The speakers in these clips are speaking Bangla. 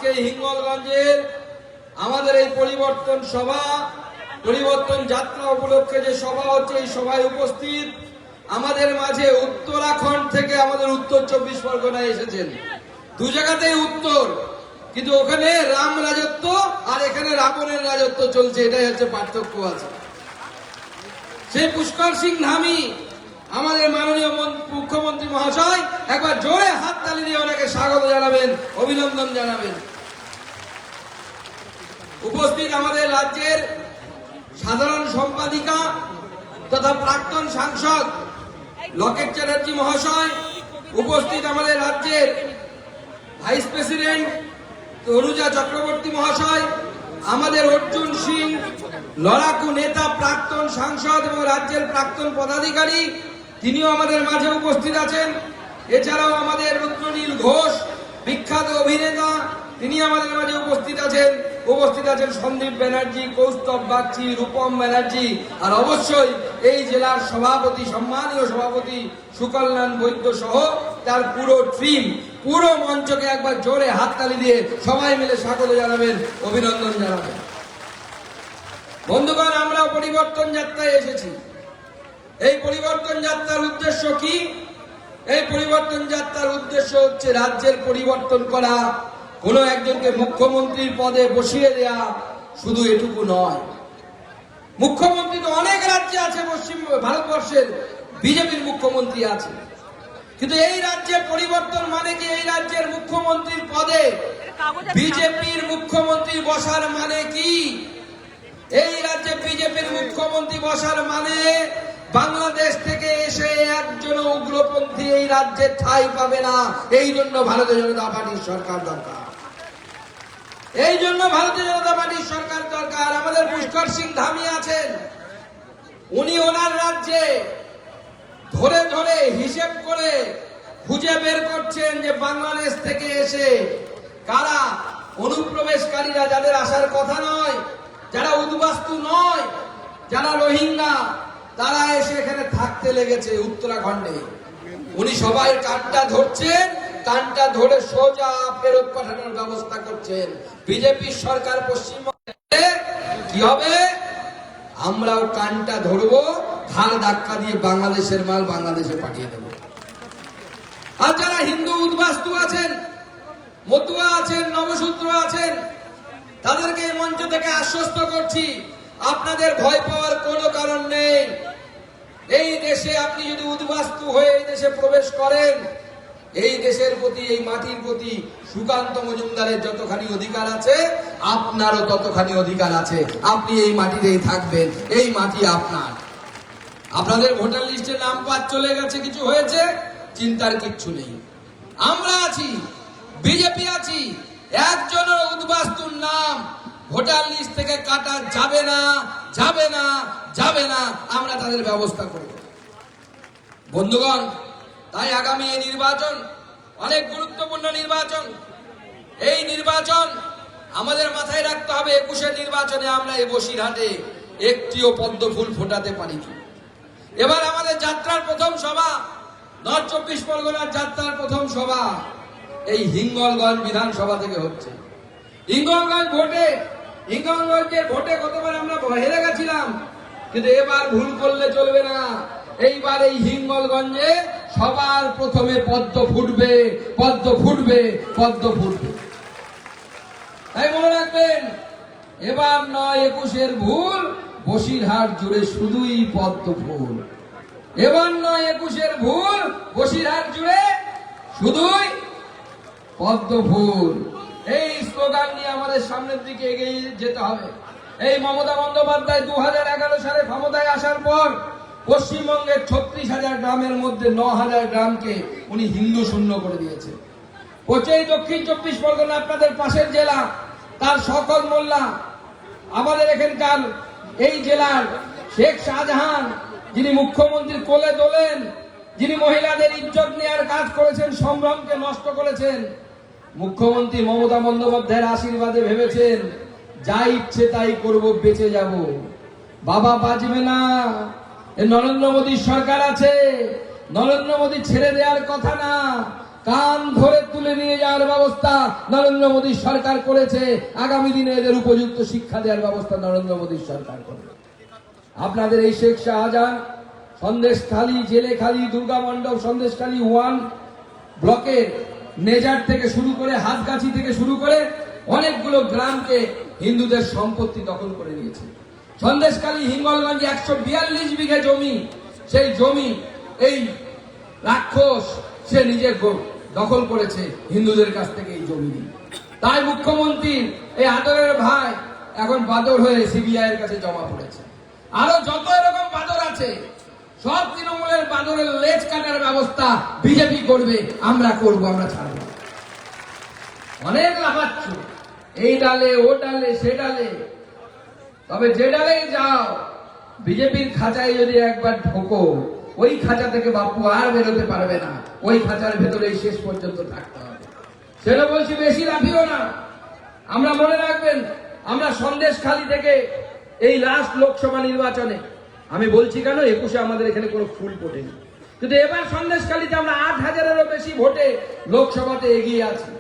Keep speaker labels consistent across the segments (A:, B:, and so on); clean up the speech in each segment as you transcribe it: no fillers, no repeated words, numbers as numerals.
A: আজকে হিঙ্গলগঞ্জের আমাদের এই পরিবর্তন সভা, পরিবর্তন যাত্রা উপলক্ষে যে সভা হচ্ছে, এই সভায় উপস্থিত আমাদের মাঝে উত্তরাখণ্ড থেকে আমাদের উত্তর 24 পরগনায় এসেছেন। দু জায়গাতেই উত্তর, কিন্তু ওখানে রাম রাজত্ব আর এখানে রাবণের রাজত্ব চলছে, এটাই হচ্ছে পার্থক্য আছে। সেই পুষ্কর সিং ধামি আমাদের মাননীয় মুখ্যমন্ত্রী মহাশয় একবার জোরে হাততালি দিয়ে ওনাকে স্বাগত জানাবেন, অভিনন্দন জানাবেন। উপস্থিত আমাদের রাজ্যের সাধারণ সম্পাদিকা তথা প্রাক্তন সাংসদ লকেট চ্যাটার্জি মহাশয়, উপস্থিত আমাদের রাজ্যের ভাইস প্রেসিডেন্ট তনুজা চক্রবর্তী মহাশয়, আমাদের অর্জুন সিং লড়াকু নেতা, প্রাক্তন সাংসদ এবং রাজ্যের প্রাক্তন পদাধিকারী, তিনিও আমাদের মাঝে উপস্থিত আছেন। এছাড়াও আমাদের রুদ্রনীল ঘোষ, বিখ্যাত অভিনেতা, তিনি আমাদের মাঝে উপস্থিত আছেন। উপস্থিত আছেন সন্দীপ ব্যানার্জি, কৌস্তব বাগচি, রূপম ব্যানার্জি, আর অবশ্যই এই জেলার সভাপতি, সম্মানীয় সভাপতি সুকল্যাণ বৈদ্য সহ তার পুরো টিম। পুরো মঞ্চকে একবার জোরে হাততালি দিয়ে সবাই মিলে স্বাগত জানাবেন, অভিনন্দন জানাবেন। বন্ধুগণ, আমরা পরিবর্তন যাত্রায় এসেছি। এই পরিবর্তন যাত্রার উদ্দেশ্য কি? এই পরিবর্তন যাত্রার উদ্দেশ্য হচ্ছে রাজ্যের পরিবর্তন করা, কোনো একজনকে মুখ্যমন্ত্রীর পদে বসিয়ে দেয়া শুধু এটুকু নয়। মুখ্যমন্ত্রী তো অনেক রাজ্যে আছে, পশ্চিম ভারতবর্ষের বিজেপির মুখ্যমন্ত্রী আছে, কিন্তু এই রাজ্যে পরিবর্তন মানে কি? এই রাজ্যের মুখ্যমন্ত্রীর পদে বিজেপির মুখ্যমন্ত্রী বসার মানে কি? এই রাজ্যে বিজেপির মুখ্যমন্ত্রী বসার মানে বাংলাদেশ থেকে এসে একজন উগ্রপন্থী এই রাজ্যে ঠাঁই পাবে না। এই জন্য ভারতীয় জনতা পার্টির সরকার দরকার। এই জন্য ভারতীয় জনতা পার্টির সরকার দরকার। আমাদের পুষ্কর সিং ধামি আছেন, উনি ওনার রাজ্যে ধরে ধরে হিসেব করে খুঁজে বের করছেন যে বাংলাদেশ থেকে এসে কারা অনুপ্রবেশকারীরা, যাদের আসার কথা নয়, যারা উদ্বাস্তু নয়, যারা রোহিঙ্গা, তারা এসে এখানে থাকতে লেগেছে উত্তরাখণ্ডে। উনি সবাই কানটা ধরছেন, কানটা ধরে সোজা ফেরত পাঠানোর ব্যবস্থা করছেন। বিজেপির সরকার পশ্চিমবঙ্গে কি হবে? আমরাও কানটা ধরবো, ঘাড় ধাক্কা দিয়ে বাংলাদেশের মাল বাংলাদেশে পাঠিয়ে দেব। আর যারা হিন্দু উদ্বাস্তু আছেন, মতুয়া আছেন, নবশূদ্র আছেন, তাদেরকে এই মঞ্চ থেকে আশ্বস্ত করছি, আপনাদের ভয় পাওয়ার কোনো কারণ নেই। এই দেশে আপনি যদি উদ্বাস্তু হয়ে এই দেশে প্রবেশ করেন, এই দেশের প্রতি, এই মাটির প্রতি সুকান্ত মজুমদারের যতখানি অধিকার আছে, আপনারও ততখানি অধিকার আছে। আপনি এই মাটিতেই থাকবেন, এই মাটি আপনার। আপনাদের ভোটার লিস্টে নাম বাদ চলে গেছে, কিছু হয়েছে, চিন্তার কিচ্ছু নেই। আমরা আছি, বিজেপি আছি, একজনের উদ্বাস্তুর নাম ভোটার লিস্ট থেকে কাটা যাবে না, যাবে না, যাবে না। আমরা তাদের ব্যবস্থা করব। বন্ধুগণ, তাই আগামী এই নির্বাচন অনেক গুরুত্বপূর্ণ নির্বাচন। এই নির্বাচন আমাদের মাথায় রাখতে হবে, 21-এর নির্বাচনে আমরা এই বসিরহাটে একটিও পদ্ম ফুল ফোটাতে পারিনি। এবার আমাদের যাত্রার প্রথম সভা, নর্থ 24 পরগনার যাত্রার প্রথম সভা এই হিঙ্গলগঞ্জ বিধানসভা থেকে হচ্ছে। হিঙ্গলগঞ্জের ভোটে গতবার আমরা হেরে গেছিলাম, কিন্তু এবার ভুল করলে চলবে না। এইবার এই হিঙ্গলগঞ্জে সবার প্রথমে পদ্ম ফুটবে, পদ্ম ফুটবে, পদ্ম ফুটবে। তাই মনে রাখবেন, এবার নয় 21-এর ভুল, বসিরহাট জুড়ে শুধুই পদ্ম ফুল। এবার নয় 21-এর ভুল, বসিরহাট জুড়ে শুধুই পদ্ম ফুল। এই স্লোগান নিয়ে আমাদের সামনের দিকে এগিয়ে যেতে হবে। এই মমতা বন্দ্যোপাধ্যায় 2011 সালে ক্ষমতায় আসার পর পশ্চিমবঙ্গের 36,000 গ্রামের মধ্যে 9,000 গ্রামকে উনি হিন্দু শূন্য করে দিয়েছে। এই দক্ষিণ 24 পরগনা আপনাদের পাশের জেলা, তার সকল মোল্লা, আমাদের এখানকার এই জেলার শেখ শাহজাহান, যিনি মুখ্যমন্ত্রীর কোলে দোলেন, যিনি মহিলাদের ইজ্জত নেওয়ার কাজ করেছেন, সম্ভ্রমকে নষ্ট করেছেন, মুখ্যমন্ত্রী মমতা বন্দ্যোপাধ্যায়ের আশীর্বাদে ভেবেছেন যা ইচ্ছে তাই করব, বেঁচে যাব। বাবা বাঁচবে না, নরেন্দ্র মোদীর সরকার আছে, নরেন্দ্র মোদী ছেড়ে দেওয়ার কথা না। কান ধরে তুলে নিয়ে যাওয়ার ব্যবস্থা নরেন্দ্র মোদী সরকার করেছে। আগামী দিনে এদের উপযুক্ত শিক্ষা দেওয়ার ব্যবস্থা নরেন্দ্র মোদী সরকার করবে। আপনাদের এই শেখ শাহজাহান, সন্দেশখালী, জেলেখালী, দুর্গা মণ্ডপ, সন্দেশখালী 1 ব্লকের নেজার থেকে শুরু করে হাতগাছি থেকে শুরু করে অনেকগুলো গ্রামকে হিন্দুদের সম্পত্তি দখল করে নিয়েছে। সন্দেশখালী হিঙ্গলগঞ্জে 142 বিঘা জমি, সেই জমি এই রাক্ষস সে নিজে দখল করেছে হিন্দুদের কাছ থেকে এই জমি নিয়ে। তাই মুখ্যমন্ত্রীর এই আদরের ভাই এখন বাদর হয়ে সিবিআই এর কাছে জমা পড়েছে। আরো যত এরকম বাদর আছে সব তৃণমূলের বাদরের লেজ কাটার ব্যবস্থা বিজেপি করবে, আমরা করব, আমরা ছাড়ব। অনেক লাফাচ্ছ এই ডালে ও ডালে সে ডালে, তবে যে ডালেই যাও বিজেপির খাঁচায় যদি একবার ঢোকো ওই খাঁচা থেকে বাপু আর বেরোতে পারবে না, ওই খাঁচার ভেতরেই শেষ পর্যন্ত থাকতে হবে। সেটা বলছি বেশি লাফিও না। আমরা মনে রাখবেন, আমরা সন্দেশখালী থেকে এই লাস্ট লোকসভা নির্বাচনে, আমি বলছি কেন 21-এ আমাদের এখানে কোনো ফুল ফোটেনি, কিন্তু এবার সন্দেশখালীতে আমরা 8,000-এরও বেশি ভোটে লোকসভাতে এগিয়ে আছি।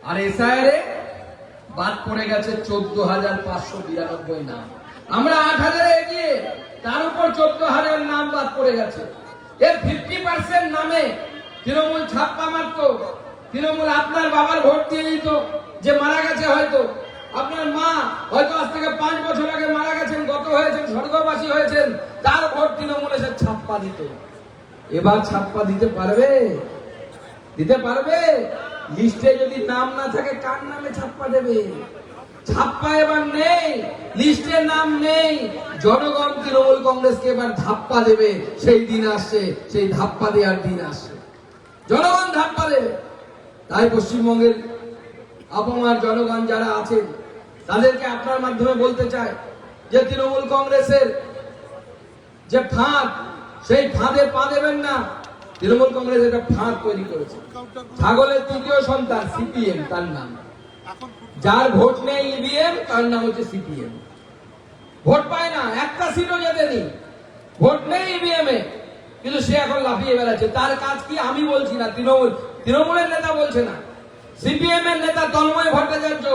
A: আর এসআইআরে বাদ পড়ে গেছে 14,592 নাম। আমরা 8,000-এ এগিয়ে, তার উপর 14,000 নাম বাদ পড়ে গেছে। এর 50% নামে তৃণমূল ছাপ্পা মারত। তৃণমূল আপনার বাবার ভোট দিয়ে দিত, যে মারা গেছে, হয়তো আপনার মা হয়তো আজ থেকে 5 বছর আগে মারা গেছেন, গত হয়েছেন, স্বর্গবাসী হয়েছেন, তার ভোট তৃণমূল এসে ছাপ্পা দিত। এবার ছাপ্পা দিতে পারবে? দিতে পারবে? লিস্টে যদি নাম না থাকে কার নামে ছাপ্পা দেবে? ছাপ্পা এবার নেই, লিস্টে নাম নেই। জনগণ তৃণমূল কংগ্রেসকে এবার ধাপ্পা দেবে, সেই দিন আসছে, সেই ধাপ্পা দেওয়ার দিন আসছে, জনগণ ধাপ্পা দেবে। তাই পশ্চিমবঙ্গের আপামার জনগণ যারা আছেন তাদেরকে আপনার মাধ্যমে বলতে চাই যে তৃণমূল কংগ্রেসের যে ফাঁদ, সেই ফাঁদে পা দেবেন না। তৃণমূল কংগ্রেস একটা ফাঁদ তৈরি করেছে। ছাগলের তৃতীয় সন্তান সিপিএম, তার নাম। যার ভোট নেই ইভিএম, তার নাম হচ্ছে সিপিএম। ভোট পায় না, একটা সিটও জেতেনি, ভোট নেই ইভিএম এ, কিন্তু সে এখন লাফিয়ে বেড়াচ্ছে। তার কাজ কি আমি বলছি না, তৃণমূলের নেতা বলছে না, সিপিএম এর নেতা তন্ময় ভট্টাচার্য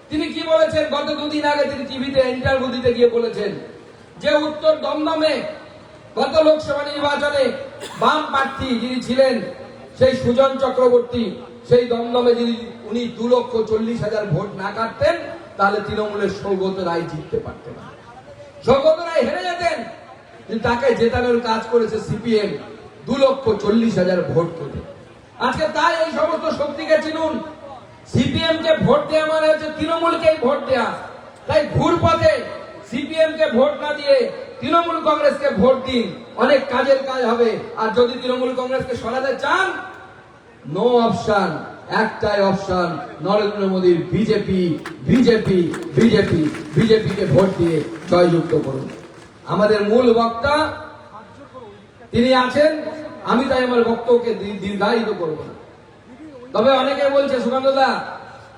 A: তিনি কি বলেছেন? গত 2 দিন আগে তিনি টিভিতে ইন্টারভিউ দিতে গিয়ে বলেছেন যে উত্তর দমদমে গত লোকসভা নির্বাচনে বাম প্রার্থী যিনি ছিলেন সেই সুজন চক্রবর্তী, সেই দমদমে যদি উনি 2,40,000 ভোট না কাটতেন তাহলে তৃণমূলের সৌগত রায় জিততে পারতেন না, সৌগত রায় হেরে যেতেন। কিন্তু তাকে জেতানোর কাজ করেছে সিপিএম 2,40,000 ভোট করে। আজকে তাই এই সমস্ত শক্তিকে চিনুন। সিপিএম কে ভোট দেওয়া মানে হচ্ছে তৃণমূলকে ভোট দেওয়া। তাই ঘুর পথে সিপিএম কে ভোট না দিয়ে তৃণমূল কংগ্রেসকে ভোট দিন, অনেক কাজের কাজ হবে। আর যদি তৃণমূল কংগ্রেসকে সরাতে চান, নো অপশন, একটাই অপশন, নরেন্দ্র মোদীর বিজেপি, বিজেপি, বিজেপি, বিজেপিকে ভোট দিয়ে জয়যুক্ত করুন। আমাদের মূল বক্তা তিনি আছেন, আমি তাই আমার বক্তব্যকে দীর্ঘায়িত করব না। তবে অনেকে বলছে সুকান্তদা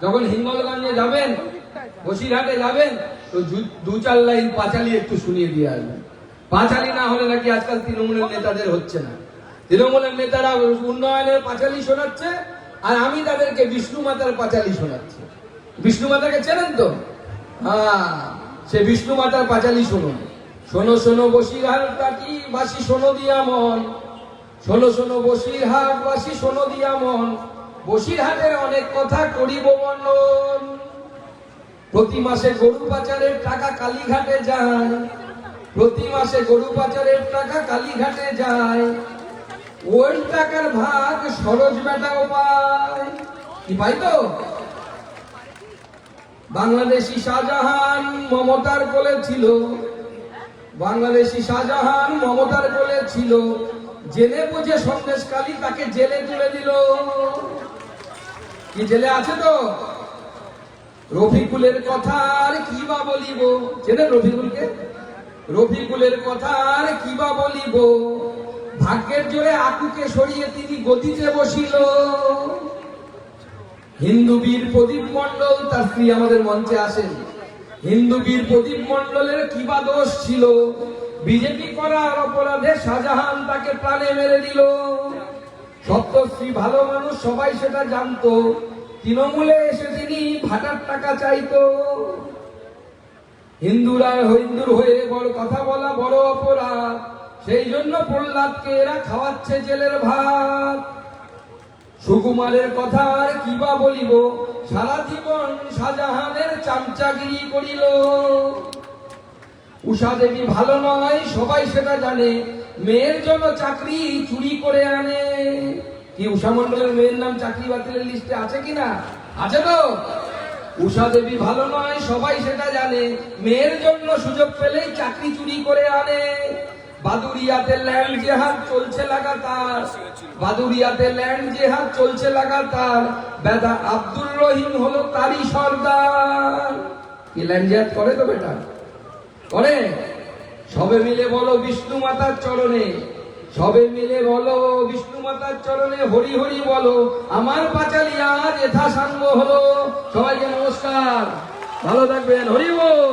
A: যখন হিঙ্গলগঞ্জে যাবেন, বসিরহাটে যাবেন, তো 2-4 লাইন পাঁচালি একটু শুনিয়ে দিয়ে আসবেন। পাঁচালি না হলে নাকি আজকাল তৃণমূলের নেতাদের হচ্ছে না। তৃণমূলের নেতারা উন্নয়নের পাঁচালি শোনাচ্ছে, আর আমি তাদেরকে বিষ্ণু মাতার পাঁচালি শোনাচ্ছি। বিষ্ণু মাতাকে চেনেন তো? হ্যাঁ, সে বিষ্ণু মাতার পাঁচালি শুনুন। শোনো শোনো বসিরহাট বাসী শোনো দিয়া মন, শোনো শোনো বসিরহাট বাসী শোনো দিয়া মন, বসিরহাটের অনেক কথা করিব বর্ণন। প্রতি মাসে গরু পাচারের টাকা কালীঘাটে যায়, প্রতি মাসে গরু পাচারের টাকা কালীঘাটে যায়, ওই টাকার ভাগ সরোজ বেটাও পায়। কি পাই তো? বাংলাদেশি শাহজাহান মমতার কোলে ছিল, বাংলাদেশি শাহজাহান মমতার কোলে ছিল, জেনে বুঝে সন্দেশখালী তাকে জেলে তুলে দিল। কি জেলে আছে তো? রফিকুলের কথা আর কি বা বলিব, চেনেন রফিকুলকে? রফিকুলের কথা আর কি বা বলিব, ভাগ্যের জোরে আকুকে সরিয়ে তিনি গদিতে বসিল। হিন্দু বীর প্রদীপ মণ্ডল, তার স্ত্রী আমাদের মঞ্চে আসেন। হিন্দু বীর প্রদীপ মণ্ডলের কি বা দোষ ছিল, বিজেপি করার অপরাধে শাহজাহান তাকে প্রাণে মেরে দিল। সত্যশ্রী ভালো মানুষ, সবাই সেটা জানতো। তৃণমূলে এসে তিনি ভাটার টাকা চাইতো। হিন্দুর হয়ে বড় কথা বলা বড় অপরাধ, সেই জন্য প্রহ্লাদকে এরা খাওয়াচ্ছে জেলের ভাত। সুকুমারের কথা আর কিবা বলিব, সারা জীবন শাহজাহানের চামচাগিরি করিল। উষা দেবী ভালো নয়, সবাই সেটা জানে, মেয়ের জন্য চাকরি চুরি করে আনে। কি উষা মণ্ডলের মেয়ের নাম চাকরি বাতিলের লিস্টে আছে কিনা? আছে তো। উষা দেবী ভালো নয়, সবাই সেটা জানে, মেয়ের জন্য সুযোগ পেলেই চাকরি চুরি করে আনে। বাদুরিয়াতে ল্যান্ড জেহাদ চলছে লাগাতার, বাদুরিয়াতে ল্যান্ড জেহাদ চলছে লাগাতার। বেটা আব্দুর রহিম হলো তারই সর্দার। কি ল্যান্ড জেহাদ করে তো বেটা? করে। সবে মিলে বলো বিষ্ণু মাতার চরণে, সবে মিলে বলো বিষ্ণু মাতার চরণে হরি হরি বলো। আমার পাঁচালী আজ যথাসাঙ্গ হলো। সবাইকে নমস্কার, ভালো থাকবেন, হরি বল।